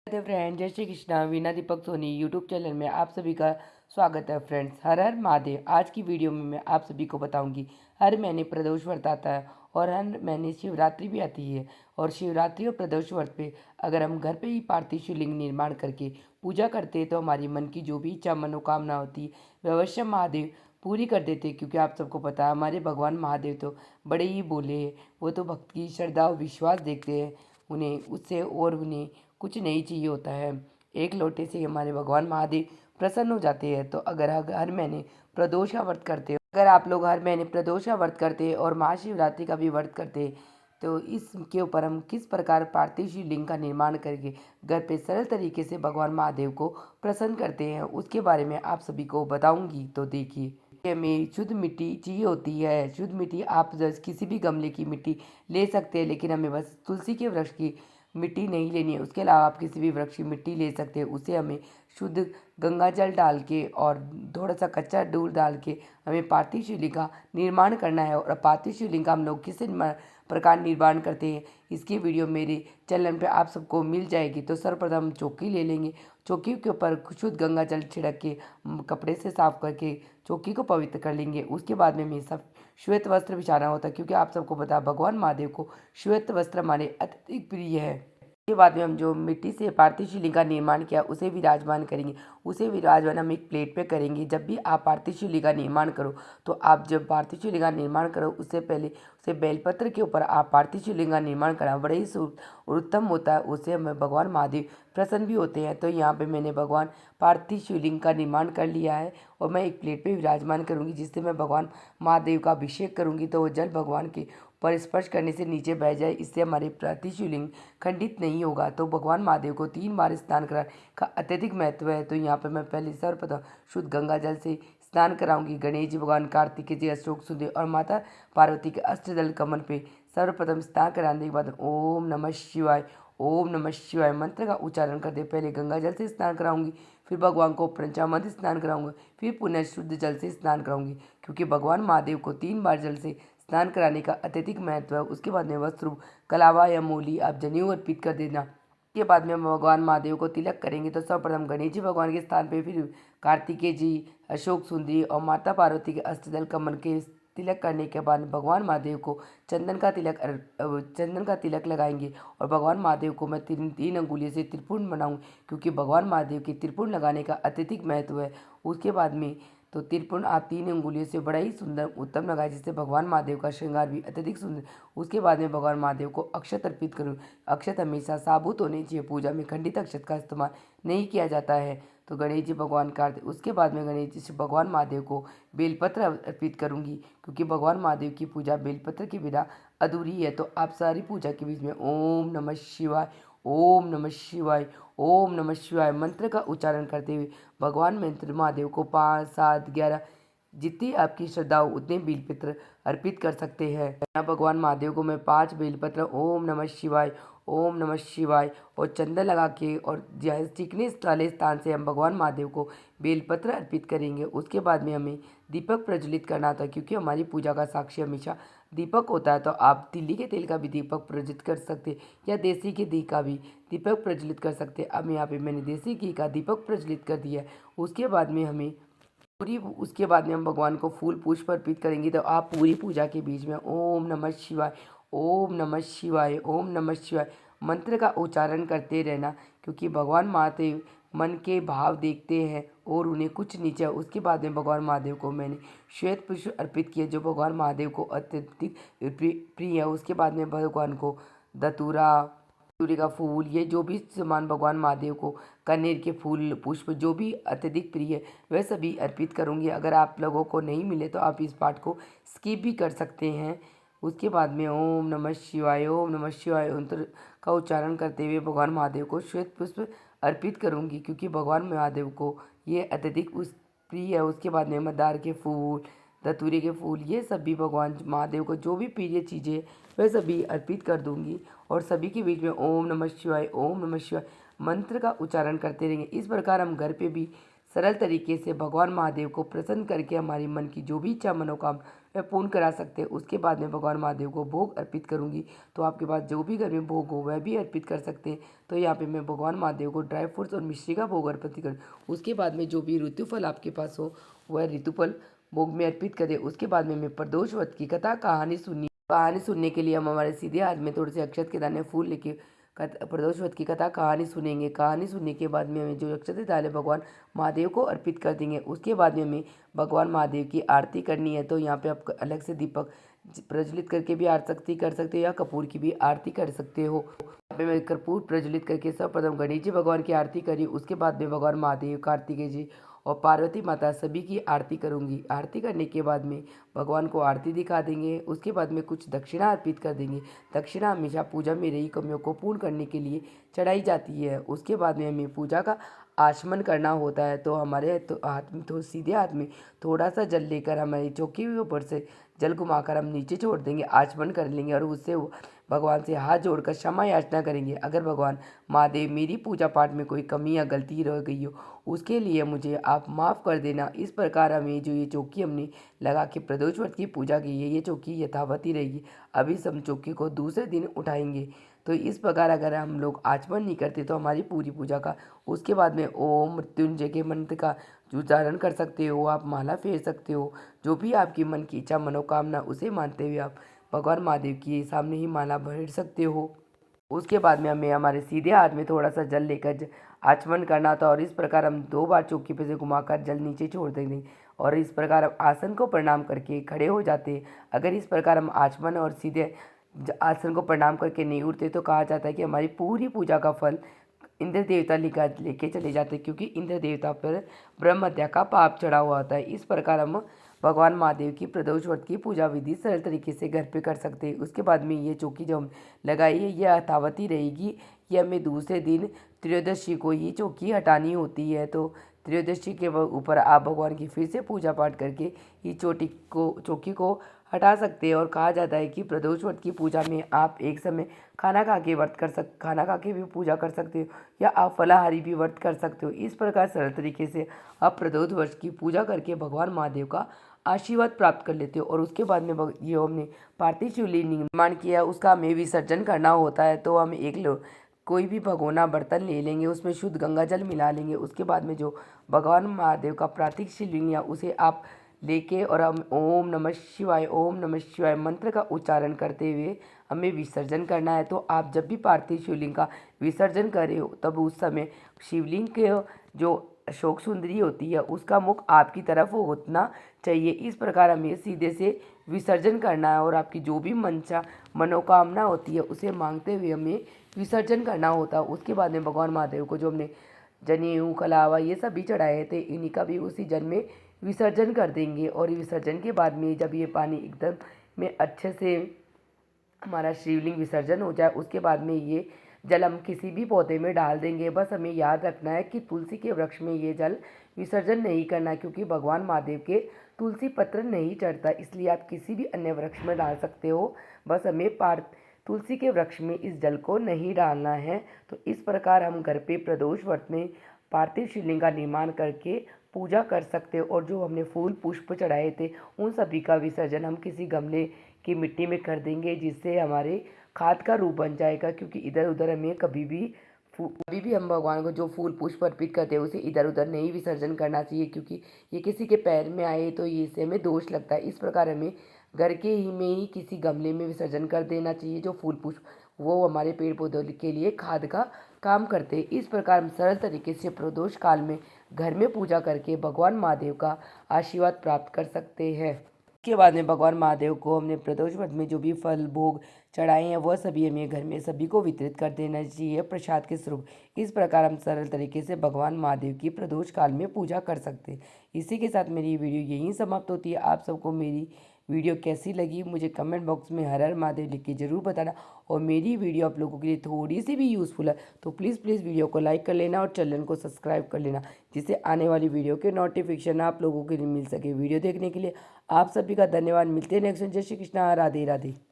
नमस्ते फ्रेंड, जय Shri Krishna. Veena Deepak Soni YouTube channel में आप सभी का स्वागत है फ्रेंड्स। हर हर महादेव। आज की वीडियो में मैं आप सभी को बताऊंगी हर महीने प्रदोष व्रत आता है और हर महीने शिवरात्रि भी आती है। और शिवरात्रि और प्रदोष व्रत पे अगर हम घर पे ही पार्थिव शिवलिंग निर्माण करके पूजा करते हैं तो हमारी मन की जो भी इच्छा मनोकामना होती है वह अवश्य महादेव पूरी कर देते हैं। क्योंकि आप सबको पता है हमारे भगवान महादेव तो बड़े ही बोले हैं। वो तो भक्त की श्रद्धा और विश्वास देखते हैं, उन्हें उससे और उन्हें कुछ नहीं चाहिए होता है। एक लोटे से हमारे भगवान महादेव प्रसन्न हो जाते हैं। तो अगर हर महीने प्रदोष का व्रत करते हो, अगर आप लोग हर महीने प्रदोष का व्रत करते हैं और महाशिवरात्रि का भी व्रत करते हैं तो इसके ऊपर हम किस प्रकार पार्थिव शिवलिंग का निर्माण करके घर पे सरल तरीके से भगवान महादेव को प्रसन्न करते हैं उसके बारे में आप सभी को बताऊंगी। तो देखिए, हमें शुद्ध मिट्टी चाहिए होती है। शुद्ध मिट्टी आप किसी भी गमले की मिट्टी ले सकते हैं, लेकिन हमें बस तुलसी के वृक्ष की मिट्टी नहीं लेनी है। उसके अलावा आप किसी भी वृक्ष की मिट्टी ले सकते हैं। उसे हमें शुद्ध गंगा जल डाल के और थोड़ा सा कच्चा दूध डाल के हमें पार्थिव शिवलिंग का निर्माण करना है। और पार्थिव शिवलिंग का हम लोग किस प्रकार निर्माण करते हैं इसकी वीडियो मेरे चैनल पे आप सबको मिल जाएगी। तो सर्वप्रथम चौकी ले लेंगे। चौकी के ऊपर शुद्ध गंगा जल छिड़क के कपड़े से साफ करके चौकी को पवित्र कर लेंगे। उसके बाद में हमें सब श्वेत वस्त्र बिछाना होता है, क्योंकि आप सबको पता है भगवान महादेव को श्वेत वस्त्र हमारे अत्यधिक प्रिय है। के बाद में हम जो मिट्टी से पार्थिव शिवलिंग का निर्माण किया उसे विराजमान करेंगे। उसे विराजमान हम एक प्लेट पे करेंगे। जब भी आप पार्थिव शिवलिंग का निर्माण करो तो आप जब पार्थिव शिवलिंग का निर्माण करो उससे पहले उसे बेलपत्र के ऊपर आप पार्थिव शिवलिंग का निर्माण करना बड़े ही और उत्तम होता है। उससे हमें भगवान महादेव प्रसन्न भी होते हैं। तो यहाँ पे मैंने भगवान पार्थिव शिवलिंग का निर्माण कर लिया है और मैं एक प्लेट पे विराजमान करूँगी, जिससे मैं भगवान महादेव का अभिषेक करूँगी। तो वो जल भगवान के पर स्पर्श करने से नीचे बह जाए, इससे हमारे पार्थिव शिवलिंग खंडित नहीं होगा। तो भगवान महादेव को 3 बार स्नान कराने का अत्यधिक महत्व है। तो यहाँ पर मैं पहले सर्वप्रथम शुद्ध गंगा जल से स्नान कराऊंगी। गणेश जी भगवान, कार्तिकेय जी, अशोक सुंदर और माता पार्वती के अष्टदल कमल पे सर्वप्रथम स्नान कराने के बाद ओम नमः शिवाय, ओम नमः शिवाय मंत्र का उच्चारण करते पहले गंगा जल से स्नान कराऊंगी, फिर भगवान को पंचामृत स्नान कराऊंगा, फिर पुनः शुद्ध जल से स्नान कराऊंगी। क्योंकि भगवान महादेव को 3 बार जल से स्नान कराने का अत्यधिक महत्व है। उसके बाद में वस्त्र, कलावा या मूली आप जनेऊ अर्पित कर देना। के बाद में हम भगवान महादेव को तिलक करेंगे। तो सर्वप्रथम गणेश जी भगवान के स्थान पे, फिर कार्तिकेय जी, अशोक सुंदरी और माता पार्वती के अष्टदल कमल के तिलक करने के बाद भगवान महादेव को चंदन का तिलक लगाएंगे। और भगवान महादेव को मैं तीन अंगुलियों से त्रिपुंड बनाऊँ, क्योंकि भगवान महादेव के त्रिपुंड लगाने का अत्यधिक महत्व है। उसके बाद में तो त्रिपुंड आप 3 अंगुलियों से बड़ा ही सुंदर उत्तम लगाए, जिससे भगवान महादेव का श्रृंगार भी अत्यधिक सुंदर। उसके बाद में भगवान महादेव को अक्षत अर्पित करूँ। अक्षत हमेशा साबुत होने चाहिए। पूजा में खंडित अक्षत का इस्तेमाल नहीं किया जाता है। तो गणेश जी भगवान का उसके बाद में गणेश जी से भगवान महादेव को बेलपत्र अर्पित करूँगी, क्योंकि भगवान महादेव की पूजा बेलपत्र के बिना अधूरी है। तो आप सारी पूजा के बीच में ओम नमः शिवाय, ओम नमः शिवाय, ओम नमः शिवाय मंत्र का उच्चारण करते हुए भगवान मंत्र महादेव को 5, 7, 11 जितनी आपकी श्रद्धा हो उतने बेलपत्र अर्पित कर सकते हैं। यहाँ भगवान महादेव को मैं 5 बेलपत्र ओम नमः शिवाय, ओम नमः शिवाय और चंदन लगा के और चिकने वाले स्थान से हम भगवान महादेव को बेलपत्र अर्पित करेंगे। उसके बाद में हमें दीपक प्रज्वलित करना था, क्योंकि हमारी पूजा का साक्षी हमेशा दीपक होता है। तो आप तिल्ली के तेल का भी दीपक प्रज्वलित कर सकते या देसी के घी का भी दीपक प्रज्वलित कर सकते। अब यहाँ पे मैंने देसी घी का दीपक प्रज्वलित कर दिया है। उसके बाद में हम भगवान को फूल पुष्प अर्पित करेंगे। तो आप पूरी पूजा के बीच में ओम नमः शिवाय, ओम नमः शिवाय, ओम नमः शिवाय मंत्र का उच्चारण करते रहना, क्योंकि भगवान महादेव मन के भाव देखते हैं और उन्हें कुछ नीचे। उसके बाद में भगवान महादेव को मैंने श्वेत पुष्प अर्पित किए, जो भगवान महादेव को अत्यधिक प्रिय है। उसके बाद में भगवान को धतूरा, धतूरे का फूल, ये जो भी सामान भगवान महादेव को, कनेर के फूल, पुष्प जो भी अत्यधिक प्रिय है वह सभी अर्पित करूँगी। अगर आप लोगों को नहीं मिले तो आप इस पाठ को स्किप भी कर सकते हैं। उसके बाद में ओम नमः शिवाय, ओम नमः शिवाय मंत्र का उच्चारण करते हुए भगवान महादेव को श्वेत पुष्प अर्पित करूँगी, क्योंकि भगवान महादेव को ये अत्यधिक प्रिय है। उसके बाद में मंदार के फूल, धतूरे के फूल, ये सभी भगवान महादेव को जो भी प्रिय चीज़ें वह सभी अर्पित कर दूंगी। और सभी के बीच में ओम नमः शिवाय, ओम नमः शिवाय मंत्र का उच्चारण करते रहेंगे। इस प्रकार हम घर पे भी सरल तरीके से भगवान महादेव को प्रसन्न करके हमारी मन की जो भी इच्छा मनोकामना मैं पूर्ण करा सकते हैं। उसके बाद में भगवान महादेव को भोग अर्पित करूँगी। तो आपके पास जो भी घर में भोग हो वह भी अर्पित कर सकते हैं। तो यहाँ पे मैं भगवान महादेव को ड्राई फ्रूट्स और मिश्री का भोग अर्पित करूँ। उसके बाद में जो भी ऋतुफल आपके पास हो वह ऋतुफल भोग में अर्पित करें। उसके बाद में मैं प्रदोष व्रत की कहानी सुनने के लिए हम हमारे सीधे हाथ में थोड़े से अक्षत के दाने फूल लेके प्रदोष व्रत की कथा कहानी सुनेंगे। कहानी सुनने के बाद में हमें जो अक्षत के दाने भगवान महादेव को अर्पित कर देंगे। उसके बाद में हमें भगवान महादेव की आरती करनी है। तो यहाँ पे आप अलग से दीपक प्रज्वलित करके भी आरती कर सकते हो या कपूर की भी आरती कर सकते हो। यहाँ पे मैं कपूर प्रज्वलित करके सर्वप्रथम गणेश जी भगवान की आरती करी। उसके बाद में भगवान महादेव, कार्तिकेय जी और पार्वती माता सभी की आरती करूँगी। आरती करने के बाद में भगवान को आरती दिखा देंगे। उसके बाद में कुछ दक्षिणा अर्पित कर देंगे। दक्षिणा हमेशा पूजा में रही कमियों को पूर्ण करने के लिए चढ़ाई जाती है। उसके बाद में हमें पूजा का आचमन करना होता है। तो हमारे तो हाथ में तो सीधे हाथ में थोड़ा सा जल लेकर हमारी चौकी के ऊपर से जल घुमाकर हम नीचे छोड़ देंगे, आचमन कर लेंगे और उससे भगवान से हाथ जोड़कर क्षमा याचना करेंगे। अगर भगवान महादेव मेरी पूजा पाठ में कोई कमी या गलती रह गई हो उसके लिए मुझे आप माफ़ कर देना। इस प्रकार हमें जो ये चौकी हमने लगा के प्रदोष व्रत की पूजा की है ये चौकी यथावत ही रहेगी। अभी हम चौकी को दूसरे दिन उठाएंगे। तो इस प्रकार अगर हम लोग आचमन नहीं करते तो हमारी पूरी पूजा का उसके बाद में ओम मृत्युंजय के मंत्र का उच्चारण कर सकते हो, आप माला फेर सकते हो। जो भी आपकी मन की इच्छा मनोकामना उसे मानते हुए आप भगवान महादेव के सामने ही माला भर सकते हो। उसके बाद में हमें हमारे सीधे हाथ में थोड़ा सा जल लेकर आचमन करना था और इस प्रकार हम 2 बार चौकी पे से घुमाकर जल नीचे छोड़ देंगे और इस प्रकार हम आसन को प्रणाम करके खड़े हो जाते हैं। अगर इस प्रकार हम आचमन और सीधे आसन को प्रणाम करके नहीं उठते तो कहा जाता है कि हमारी पूरी पूजा का फल इंद्र देवता लेके चले जाते हैं, क्योंकि इंद्र देवता पर ब्रह्म हत्या का पाप चढ़ा हुआ होता है। इस प्रकार हम भगवान महादेव की प्रदोष व्रत की पूजा विधि सरल तरीके से घर पे कर सकते हैं। उसके बाद में ये चौकी जो हम लगाई है ये यथावत ही रहेगी। ये हमें दूसरे दिन त्रयोदशी को ये चौकी हटानी होती है। तो त्रयोदशी के ऊपर आप भगवान की फिर से पूजा पाठ करके ये चौकी को हटा सकते हैं। और कहा जाता है कि प्रदोष व्रत की पूजा में आप एक समय खाना खा के भी पूजा कर सकते हो या आप फलाहारी भी व्रत कर सकते हो। इस प्रकार सरल तरीके से आप प्रदोष व्रत की पूजा करके भगवान महादेव का आशीर्वाद प्राप्त कर लेते हो। और उसके बाद में ये हमने पार्थिव शिवलिंग निर्माण किया उसका हमें विसर्जन करना होता है। तो हम कोई भी भगोना बर्तन ले लेंगे, उसमें शुद्ध गंगा जल मिला लेंगे। उसके बाद में जो भगवान महादेव का पार्थिव शिवलिंग या उसे आप लेके और हम ओम नमः शिवाय मंत्र का उच्चारण करते हुए हमें विसर्जन करना है। तो आप जब भी पार्थिव शिवलिंग का विसर्जन कर रहे हो तब उस समय शिवलिंग के जो अशोक सुंदरी होती है उसका मुख आपकी तरफ होना चाहिए। इस प्रकार हमें सीधे से विसर्जन करना है और आपकी जो भी मनोकामना होती है उसे मांगते हुए हमें विसर्जन करना होता है। उसके बाद में भगवान महादेव को जो हमने जनेऊ कलावा ये सब भी चढ़ाए थे इन्हीं का भी उसी जल में विसर्जन कर देंगे। और विसर्जन के बाद में जब ये पानी एकदम में अच्छे से हमारा शिवलिंग विसर्जन हो जाए उसके बाद में ये जल हम किसी भी पौधे में डाल देंगे। बस हमें याद रखना है कि तुलसी के वृक्ष में ये जल विसर्जन नहीं करना, क्योंकि भगवान महादेव के तुलसी पत्र नहीं चढ़ता, इसलिए आप किसी भी अन्य वृक्ष में डाल सकते हो। बस हमें तुलसी के वृक्ष में इस जल को नहीं डालना है। तो इस प्रकार हम घर पे प्रदोष व्रत में पार्थिव शिवलिंग का निर्माण करके पूजा कर सकते हो। और जो हमने फूल पुष्प चढ़ाए थे उन सभी का विसर्जन हम किसी गमले की मिट्टी में कर देंगे, जिससे हमारे खाद का रूप बन जाएगा। क्योंकि इधर उधर हमें कभी भी हम भगवान को जो फूल पुष्प अर्पित करते हैं उसे इधर उधर नहीं विसर्जन करना चाहिए, क्योंकि ये किसी के पैर में आए तो ये इससे हमें दोष लगता है। इस प्रकार हमें घर के ही में ही किसी गमले में विसर्जन कर देना चाहिए। जो फूल पुष्प वो हमारे पेड़ पौधों के लिए खाद का काम करते हैं। इस प्रकार हम सरल तरीके से प्रदोष काल में घर में पूजा करके भगवान महादेव का आशीर्वाद प्राप्त कर सकते हैं। इसके बाद में भगवान महादेव को हमने प्रदोष व्रत में जो भी फल भोग चढ़ाए हैं वह सभी हमें घर में सभी को वितरित कर देना चाहिए प्रसाद के स्वरूप। इस प्रकार हम सरल तरीके से भगवान महादेव की प्रदोष काल में पूजा कर सकते हैं। इसी के साथ मेरी वीडियो यहीं समाप्त होती है। आप सबको मेरी वीडियो कैसी लगी मुझे कमेंट बॉक्स में हर हर महादेव लिख के ज़रूर बताना। और मेरी वीडियो आप लोगों के लिए थोड़ी सी भी यूज़फुल है तो प्लीज़ वीडियो को लाइक कर लेना और चैनल को सब्सक्राइब कर लेना, जिससे आने वाली वीडियो के नोटिफिकेशन आप लोगों के लिए मिल सके। वीडियो देखने के लिए आप सभी का धन्यवाद। मिलते हैं नेक्स्ट। जय श्री कृष्णा। राधे राधे।